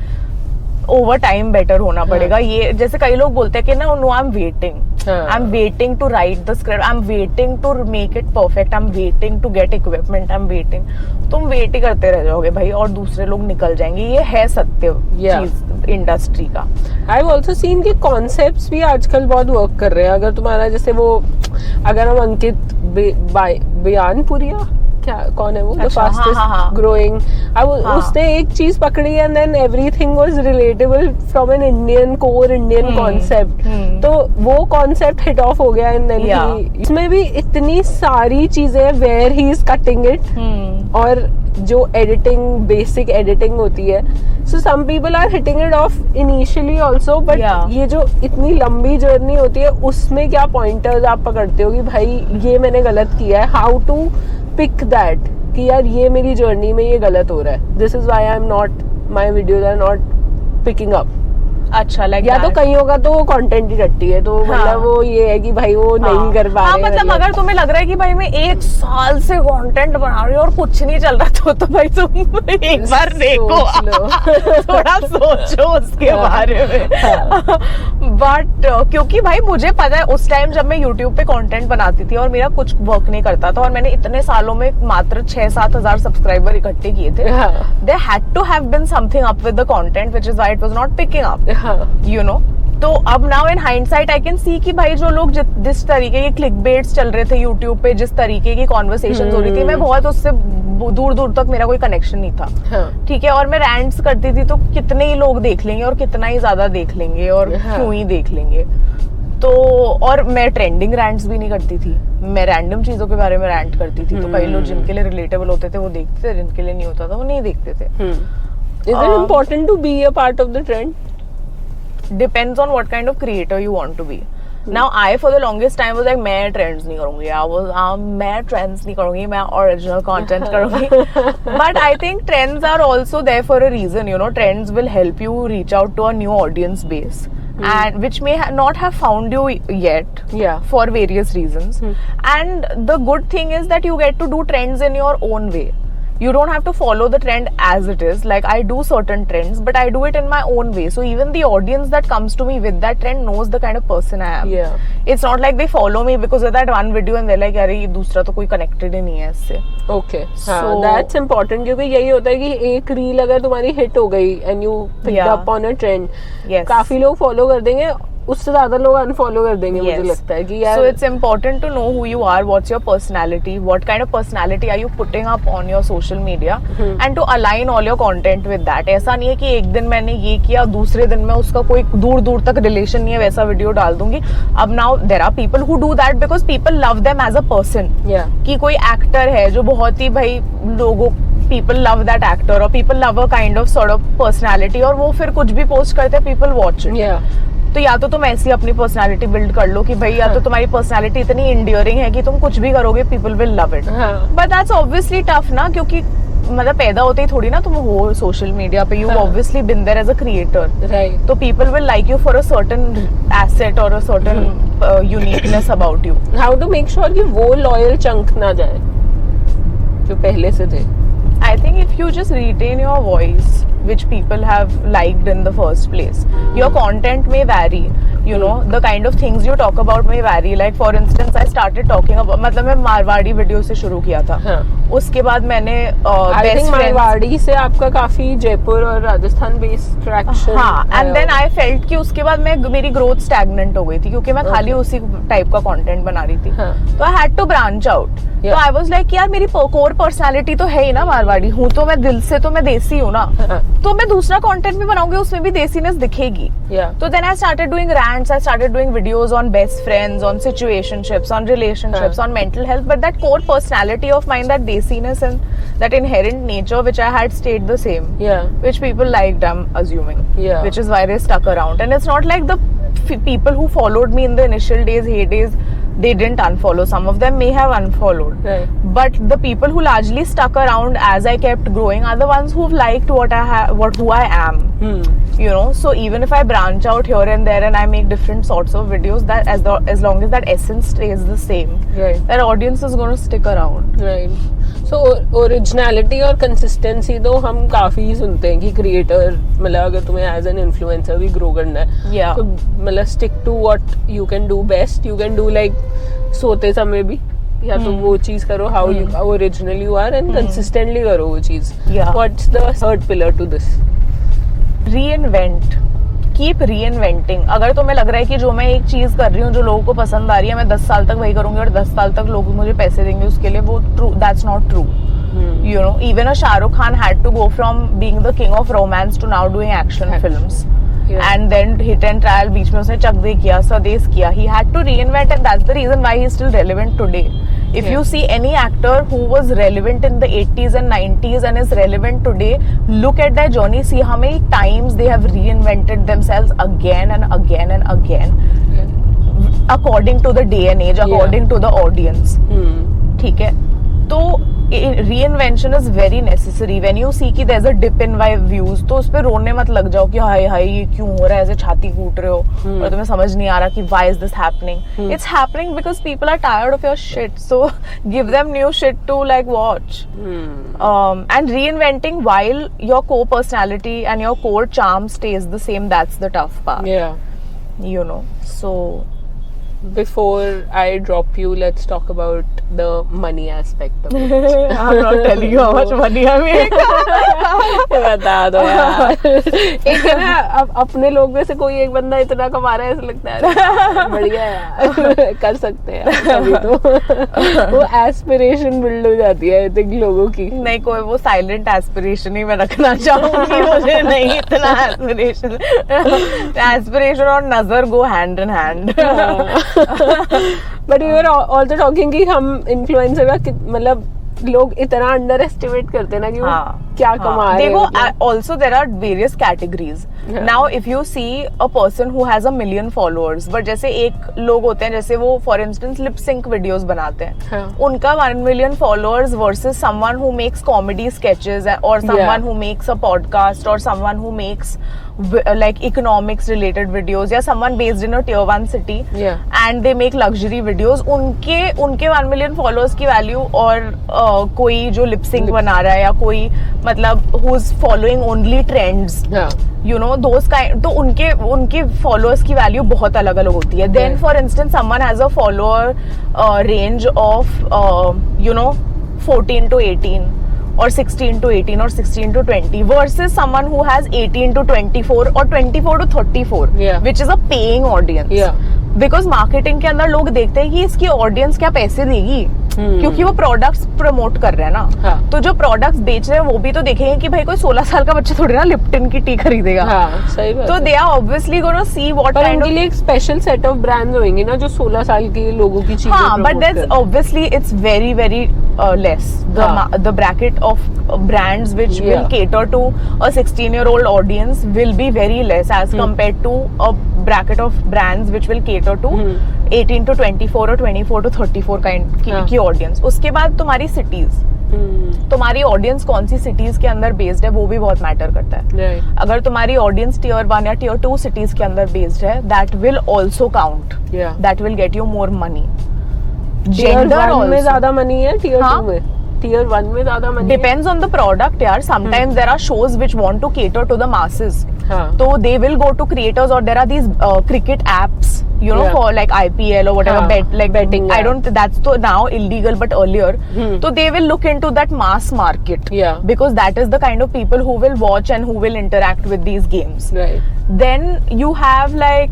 ओवर टाइम बेटर होना पड़ेगा. ये जैसे कई लोग बोलते हैं कि ना, no I am waiting to write the script, I am waiting to make it perfect, I am waiting to get equipment, I am waiting. तुम वेट ही करते रह जाओगे भाई, और दूसरे लोग निकल जाएंगे. ये है सत्य चीज इंडस्ट्री का. आई हैव आल्सो सीन कि कॉन्सेप्ट्स भी आजकल बहुत वर्क कर रहे हैं. अगर तुम्हारा जैसे वो, अगर हम अंकित बयानपुरिया, क्या कौन है वो, द फास्टेस्ट ग्रोइंग, उसने एक चीज पकड़ी and then everything was relatable from an Indian core Indian concept. तो वो कॉन्सेप्ट हिट ऑफ हो गया. एंड देन इसमें भी इतनी सारी चीजें where he is cutting it, और जो एडिटिंग, बेसिक एडिटिंग होती है. So some people are hitting it off initially also, but ये जो इतनी लंबी जर्नी होती है, उसमें क्या पॉइंटर्स आप पकड़ते हो कि भाई ये मैंने गलत किया है, हाउ टू पिक दैट कि यार ये मेरी जर्नी में ये गलत हो रहा है, this is why I am not, my videos are not picking up. अच्छा लगे या तो कहीं होगा तो वो कंटेंट ही रट्टी है, तो मतलब वो ये है कि भाई वो नहीं कर पा रहे. मतलब अगर तुम्हें लग रहा है कि भाई मैं 1 साल से कंटेंट बना रही हूँ और कुछ नहीं चल रहा, तो भाई तुम एक बार देखो, थोड़ा सोचो उसके बारे में. बट क्योंकि भाई मुझे पता है उस टाइम जब मैं यूट्यूब पे कंटेंट बनाती थी और मेरा कुछ वर्क नहीं करता था, और मैंने इतने सालों में मात्र 6-7 हजार सब्सक्राइबर इकट्ठे किए थे, there had to have been something up with the content, which is why it was not picking up. You know, तो अब now in hindsight I can see कि भाई जो लोग जिस तरीके के क्लिकबेट्स चल रहे थे यूट्यूब पे, जिस तरीके की कॉन्वर्सेशंस हो रही थी, मैं बहुत उससे दूर दूर तक मेरा कोई कनेक्शन नहीं था. ठीक है, और मैं रैंट्स करती थी तो कितने ही लोग देख लेंगे और कितना ही ज्यादा देख लेंगे और क्यों ही देख लेंगे. तो और मैं ट्रेंडिंग रैंट्स भी नहीं करती थी, मैं रैंडम चीजों के बारे में रैंट करती थी. तो कई लोग जिनके लिए रिलेटेबल होते थे वो देखते थे, जिनके लिए नहीं होता था वो नहीं देखते थे. Is it important to be a part of the trend? Depends on what kind of creator you want to be. Now I for the longest time was like मैं trends नहीं करूँगी, मैं trends नहीं करूँगी, मैं original content करूँगी. But I think trends are also there for a reason. You know, trends will help you reach out to a new audience base, and which may not have found you yet, for various reasons. And the good thing is that you get to do trends in your own way. You don't have to follow the trend as it is. Like I do certain trends, but I do it in my own way. So even the audience that comes to me with that trend knows the kind of person I am. It's not like they follow me because of that one video and they're like, "अरे ये दूसरा तो कोई connected ही नहीं है इससे." Okay, so that's important, क्योंकि यही होता है कि एक रील अगर तुम्हारी हिट हो गई and you picked up on a trend, काफी लोग follow कर देंगे, उससे ज्यादा लोग अनफॉलो कर देंगे. मुझे लगता है कि यार, so it's important to know who you are, what's your personality, what kind of personality are you putting up on your social media, and to align all your content with that. ऐसा नहीं है कि एक दिन मैंने ये किया, दूसरे दिन मैं उसका कोई दूर दूर तक रिलेशन नहीं है वैसा वीडियो डाल दूंगी. अब now there are people who do that because people love them as a person. कि कोई एक्टर है जो बहुत ही भाई लोगों, people love that actor or people love a kind of sort of personality, और वो फिर कुछ भी पोस्ट करते हैं, people watch it. तो या तो तुम ऐसी अपनी पर्सनालिटी बिल्ड कर लो कि भाई या तो तुम्हारी पर्सनालिटी इतनी इंड्योरिंग है कि तुम कुछ भी करोगे people will love it. But that's obviously tough ना, क्योंकि मतलब पैदा होते ही थोड़ी ना तुम हो सोशल मीडिया पे. You obviously been there as a creator, तो people will like you for a certain asset और a certain uniqueness about you. How to make sure कि वो लॉयल चंक ना जाए जो पहले से थे? I think if you just retain your voice, which people have liked in the first place, your content may vary. You know, the kind of things you talk about may vary. Like for instance, I started talking about, मतलब मैं Marwari video से शुरू किया था. उसके बाद मैंने I think Marwari से आपका काफी जयपुर और राजस्थान बेस्ड ट्रैक्शन। हाँ, एंड देन आई फेल्ट कि उसके बाद मेरी ग्रोथ स्टैग्नेंट हो गई थी क्योंकि मैं खाली उसी टाइप का कंटेंट बना रही थी। तो I had to branch out. तो आई वाज लाइक यार मेरी कोर पर्सनालिटी तो है ही ना मारवाड़ी हूँ, तो मैं दिल से तो मैं देसी हूँ ना, तो मैं दूसरा कंटेंट भी बनाऊंगी उसमें भी देसीनेस दिखेगी। तो then I started doing rants, I started doing videos on best friends, on situationships, on relationships, on mental health, but that core personality of mine, that desiness and that inherent nature which I had stayed the same, which people liked, I'm assuming, which is why they stuck around. And it's not like the people who followed me in the initial days, heydays, they didn't unfollow. Some of them may have unfollowed, but the people who largely stuck around as I kept growing are the ones who've liked who I am. You know, so even if I branch out here and there and I make different sorts of videos, that as long as that essence stays the same, that audience is going to stick around. So originality और consistency तो हम काफी सुनते हैं कि creator मतलब अगर तुम्हें एज एन इन्फ्लुएंसर भी ग्रो करना है तो मतलब stick to what you can do best. You can do like सोते समय भी या तो वो चीज करो how you original you are and consistently करो वो चीज। What's the third pillar to this? Reinvent, keep reinventing. अगर तुम्हें लग रहा है कि जो मैं एक चीज कर रही हूँ जो लोगों को पसंद आ रही है मैं 10 साल तक वही करूंगी और 10 साल तक लोग मुझे पैसे देंगे उसके लिए, वो that's not true. You know, even a Shah Rukh Khan had to go from being the king of romance to now doing action films. And then hit and trial बीच में उसने चक दे किया, स्वदेश किया. He had to reinvent and that's the reason why he's still relevant today. If you see any actor who was relevant in the 80s and 90s and is relevant today, look at their journey, see how many times they have reinvented themselves again and again and again, according to the day and age, according to the audience. ठीक है, तो reinvention is very necessary. When you see कि there's a dip in views, तो उस पे रोने मत लग जाओ कि हाय हाय ये क्यों हो रहा है, ऐसे छाती कूट रहे हो और तुम्हें समझ नहीं आ रहा कि why is this happening. It's happening because people are tired of your shit, so give them new shit to like watch. And reinventing while your core personality and your core charm stays the same, that's the tough part. You know, so before I drop you, let's talk about the money aspect of it. I'm not telling you how much money I make. बता दो यार। एक है ना, अब अपने लोग में से कोई एक बंदा इतना कमा रहा है ऐसा लगता है बढ़िया यार कर सकते हैं कभी तो वो एस्पिरेशन बिल्ड हो जाती है आई थिंक लोगों की। नहीं, कोई वो साइलेंट एस्पिरेशन ही मैं रखना चाहूंगी, मुझे नहीं इतना एस्पिरेशन। एस्पिरेशन और नजर go hand in hand. But you are also talking कि हम इन्फ्लुएंसर का मतलब लोग इतना अंडर एस्टिमेट करते हैं ना कि वो क्या कमा रहे हैं। देखो, also there are various categories. Now if you see a person who has a million followers, but जैसे एक लोग होते हैं जैसे वो for instance lip sync videos बनाते हैं, उनका 1 million followers versus someone who makes comedy sketches or someone who makes a podcast or someone who makes like economics related videos या someone based in a tier 1 city and they make luxury videos, उनके 1 million followers की value और कोई जो lip sync बना रहा है या कोई मतलब who's following only trends, you know those kind, तो उनके followers की value बहुत अलग अलग होती है. Then for instance someone has a follower range of you know 14 to 18 or 16 to 18 or 16 to 20 versus someone who has 18 to 24 or 24 to 34 which is a paying audience. Because marketing के अंदर लोग देखते हैं कि इसकी ऑडियंस क्या पैसे देगी, क्योंकि वो प्रोडक्ट्स प्रमोट कर रहे हैं ना. तो जो प्रोडक्ट्स बेच रहे हैं वो भी तो देखेंगे कि भाई कोई 16 साल का बच्चा थोड़ी ना लिप्टन की टी खरीदेगा. सही बात. तो they are obviously gonna see what kind of, उनके लिए एक स्पेशल सेट ऑफ ब्रांड्स होंगे ना जो 16 साल के लोगों की चीजें promote but that's obviously it's very very less. The bracket of brands which will cater to a 16-year-old audience will be very less as compared to a bracket of brands which will cater to 18 to 24 or 24 to 34 kind की audience. उसके बाद तुम्हारी cities, तुम्हारी audience कौन सी cities के अंदर based है वो भी बहुत मैटर करता है. अगर तुम्हारी ऑडियंस टियर 1 या टियर 2 सिटीज के अंदर बेस्ड है, that will also count, that will get you more money. Gender में ज्यादा मनी है टियर 2 में, tier 1 में ज्यादा money depends on the product यार. Sometimes there are shows which want to cater to the masses, so they will go to creators, or there are these cricket apps you know, for like IPL or whatever, betting. I don't. That's now illegal, but earlier, so they will look into that mass market. Yeah. Because that is the kind of people who will watch and who will interact with these games. Right. Then you have like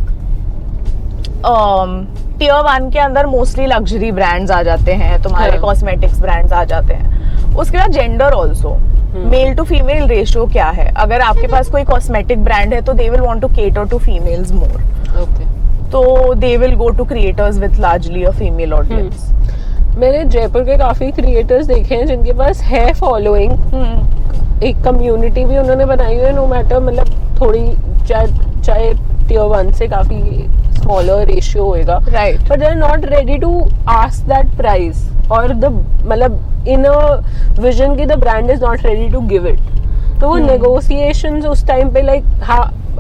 tier 1 के अंदर mostly luxury brands आ जाते हैं, तुम्हारे cosmetics brands आ जाते हैं. उसके बाद gender also, male to female ratio क्या है. अगर आपके पास कोई कॉस्मेटिक ब्रांड है तो they will want to cater to females more. Okay. तो they will go to creators with largely a female audience. मैंने जयपुर के काफी क्रिएटर्स देखे हैं जिनके पास है फॉलोइंग, एक कम्युनिटी भी उन्होंने बनाई हुई है, नो मैटर मतलब थोड़ी चाहे tier 1 से काफी स्मॉलर रेशियो होएगा, right, but they are not ready to ask that price, और द मतलब इन अ विजन की the brand is not ready to give it. तो वो नेगोशिएशंस उस टाइम पे like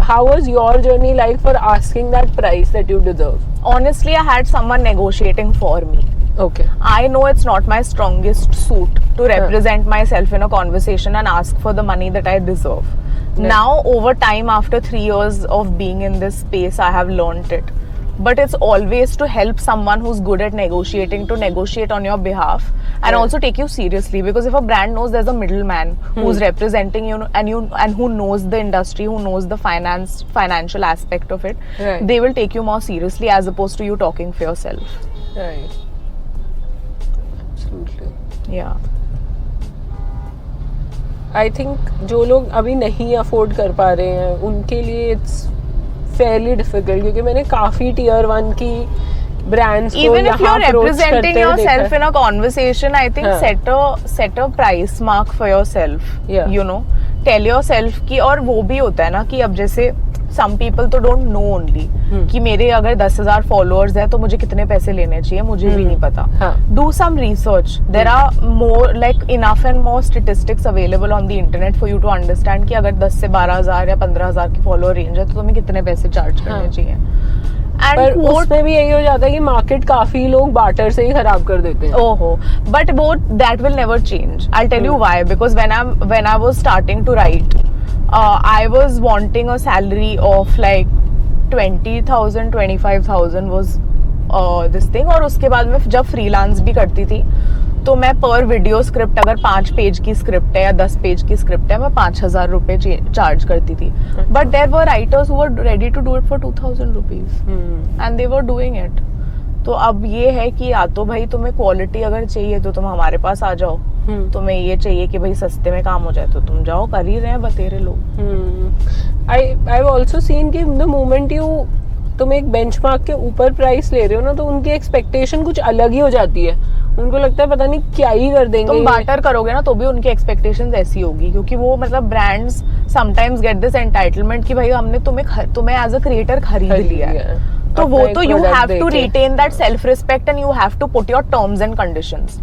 how was your journey like for asking that price that you deserve? Honestly, I had someone negotiating for me. Okay. I know it's not my strongest suit to represent myself in a conversation and ask for the money that I deserve. Right. Now, over time, after 3 years of being in this space, I have learned it. But it's always to help someone who's good at negotiating to negotiate on your behalf and also take you seriously. Because if a brand knows there's a middleman who's representing you and who knows the industry, who knows the financial aspect of it, they will take you more seriously as opposed to you talking for yourself. Right. Absolutely. Yeah. I think जो लोग अभी नहीं afford कर पा रहे हैं उनके लिए it's fairly difficult, क्योंकि मैंने काफी tier 1 की brands को even if you're representing yourself in a conversation, I think set a price mark for yourself. Yeah. You know, tell yourself कि, और वो भी होता है ना कि अब जैसे some people तो don't know only कि मेरे अगर 10,000 followers है तो मुझे कितने पैसे लेने चाहिए, मुझे भी नहीं पता. Do some research. There are more like enough and more statistics available on the internet for you to understand कि अगर 10 से 12,000 या 15,000 की follower range है तो तुम्हें कितने पैसे चार्ज करने चाहिए. पर उसमें भी यही हो जाता है कि मार्केट काफी लोग बार्टर से ही खराब कर देते हैं. ओहो, बट वो that will never change. I'll tell you why. Because when I was starting to write, I was wanting a salary of like 20,000, 25,000 was this thing. और उसके बाद मैं जब फ्रीलांस भी करती थी तो मैं पर वीडियो स्क्रिप्ट, अगर 5 पेज की स्क्रिप्ट है या 10 पेज की स्क्रिप्ट है, मैं 5,000 रुपए चार्ज करती थी. But there were writers who were ready to do it for 2,000 rupees and they were doing it. तो अब ये है कि या तो भाई तुम्हें क्वालिटी अगर चाहिए तो तुम हमारे पास आ जाओ, तुम्हें ये चाहिए कि भाई सस्ते में काम हो जाए तो तुम जाओ, कर ही रहे हैं बतेरे लोग. आई हैव आल्सो सीन कि द मोमेंट तुम एक बेंचमार्क के ऊपर प्राइस ले रहे हो ना तो उनकी एक्सपेक्टेशन कुछ अलग ही हो जाती है. उनको लगता है पता नहीं क्या ही कर देंगे. तुम बार्टर करोगे ना तो भी उनकी एक्सपेक्टेशंस ऐसी होगी, क्योंकि वो मतलब brands sometimes get this entitlement कि भाई हमने तुम्हें एज अ क्रिएटर खरीद लिया है. तो वो तो you have to retain that self respect and you have to put your terms and conditions.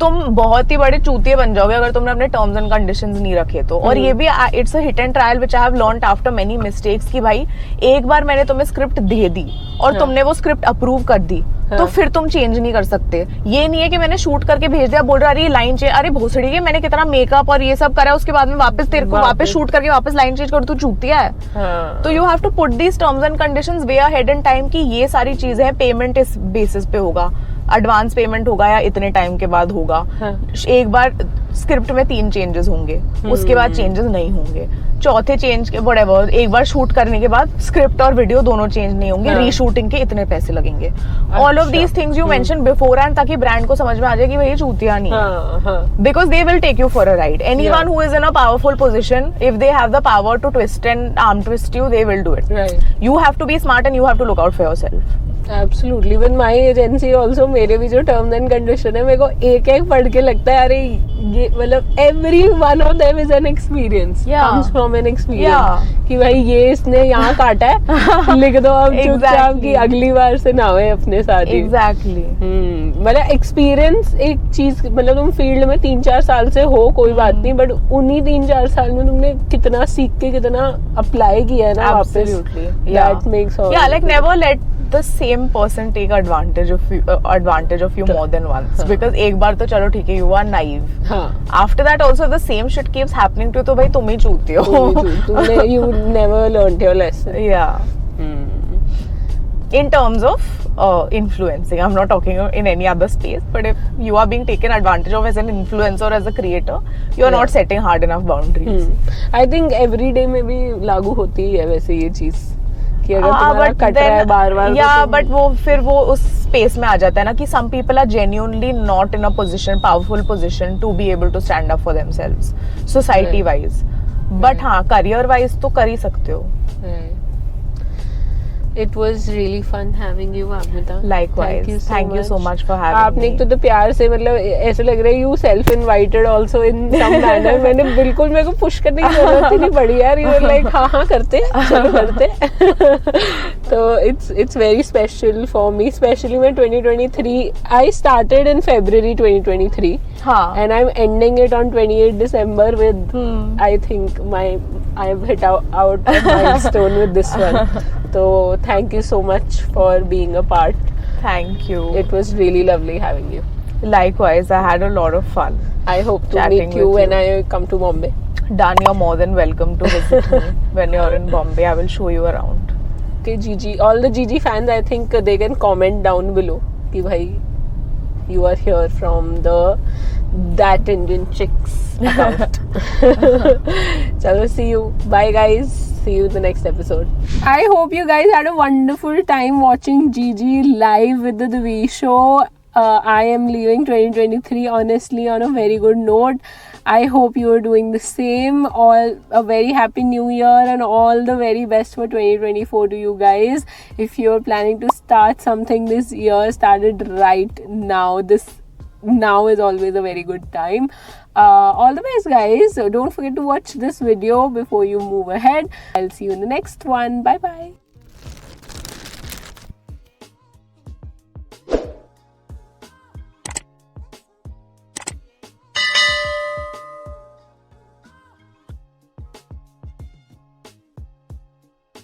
तुम बहुत ही बड़े चूतिए बन जाओगे अगर तुमने अपने टर्म्स एंड कंडीशंस नहीं रखे तो. और ये भी it's a hit and trial which I have learned after many mistakes कि भाई एक बार मैंने तुम्हें स्क्रिप्ट दे दी और तुमने वो स्क्रिप्ट अप्रूव कर दी तो फिर तुम चेंज नहीं कर सकते. ये नहीं है कि मैंने शूट करके भेज दिया, बोल रहा अरे लाइन चेंज, अरे भोसड़ी के मैंने कितना मेकअप और ये सब करा उसके बाद में वापस तेरे को वापस शूट करके वापस लाइन चेंज कर, तू चूतिया है. तो you have to put these terms and conditions way ahead in time कि ये सारी चीजें हैं, पेमेंट इस बेसिस पे होगा, एडवांस पेमेंट होगा या इतने टाइम के बाद होगा. एक बार स्क्रिप्ट में 3 चेंजेस होंगे, उसके बाद चेंजेस नहीं होंगे, चौथे चेंज के व्हाटएवर एक बार शूट करने के बाद स्क्रिप्ट और वीडियो दोनों चेंज नहीं होंगे, रीशूटिंग के इतने पैसे लगेंगे. All of these things you mention before and, ताकि ब्रांड को समझ में आ जाए कि भाई चूतिया नहीं है. Because they will take you for a ride. Anyone who is in a powerful position, if they have the power to twist and arm twist you, they will do it. You have to be smart and you have to look out for yourself. Absolutely. With my agency also मेरे भी जो terms and condition है मेरे को एक एक पढ़ के लगता है अरे ये मतलब every one of them is an experience. Comes from an experience. कि भाई ये इसने यहाँ काटा है लिख दो अब चुपचाप कि अगली बार से ना होए अपने साथ ही. Exactly. मतलब एक्सपीरियंस एक चीज, मतलब तुम फील्ड में 3-4 साल से हो कोई बात नहीं, बट उन्हीं 3-4 साल में तुमने कितना सीख के कितना अप्लाई किया है ना वापस. That makes all. Yeah, like never let the same person take advantage of you more than once. Because एक बार तो चलो ठीक है, you are naive. After that also the same shit keeps happening to you, तो भाई तुम ही चूते हो. You never learned your lesson. Yeah. in terms of influencing. I'm not talking in any other space, but if you are being taken advantage of as an influencer or as a creator, you're not setting hard enough boundaries. I think every day में भी लागू होती है वैसे ये चीज कि अगर तुम्हारा कट रहा है बार-बार but वो फिर वो उस space में आ जाता है ना कि some people are genuinely not in a position, powerful position to be able to stand up for themselves society wise. But हाँ career wise तो कर ही सकते हो. It was really fun having you, Vagmita. Likewise. Thank you so much for having आपने me. तो प्यार से मतलब ऐसे लग रहा है you self invited also in some manner. मैंने बिल्कुल मेरे को push करने की जरूरत ही नहीं पड़ी यार. You were like हाँ करते चलो करते. So it's very special for me, especially when 2023. I started in February 2023. And I'm ending it on 28 December with I think I've hit out a milestone with this one. So thank you so much for being a part. Thank you. It was really lovely having you. Likewise, I had a lot of fun. I hope to meet you when I come to Bombay. Done. You're more than welcome to visit me when you're in Bombay. I will show you around. Okay, Gigi. All the Gigi fans, I think they can comment down below. Ki bhai, you are here from the That Indian Chicks account. Chalo, see you. Bye, guys. See you in the next episode. I hope you guys had a wonderful time watching Gigi live with the DiviShow. I am leaving 2023 honestly on a very good note. I hope you are doing the same. All a very happy new year and all the very best for 2024 to you guys. If you're planning to start something this year, start it right now. Now is always a very good time. All the best, guys. So don't forget to watch this video before you move ahead. I'll see you in the next one. Bye bye.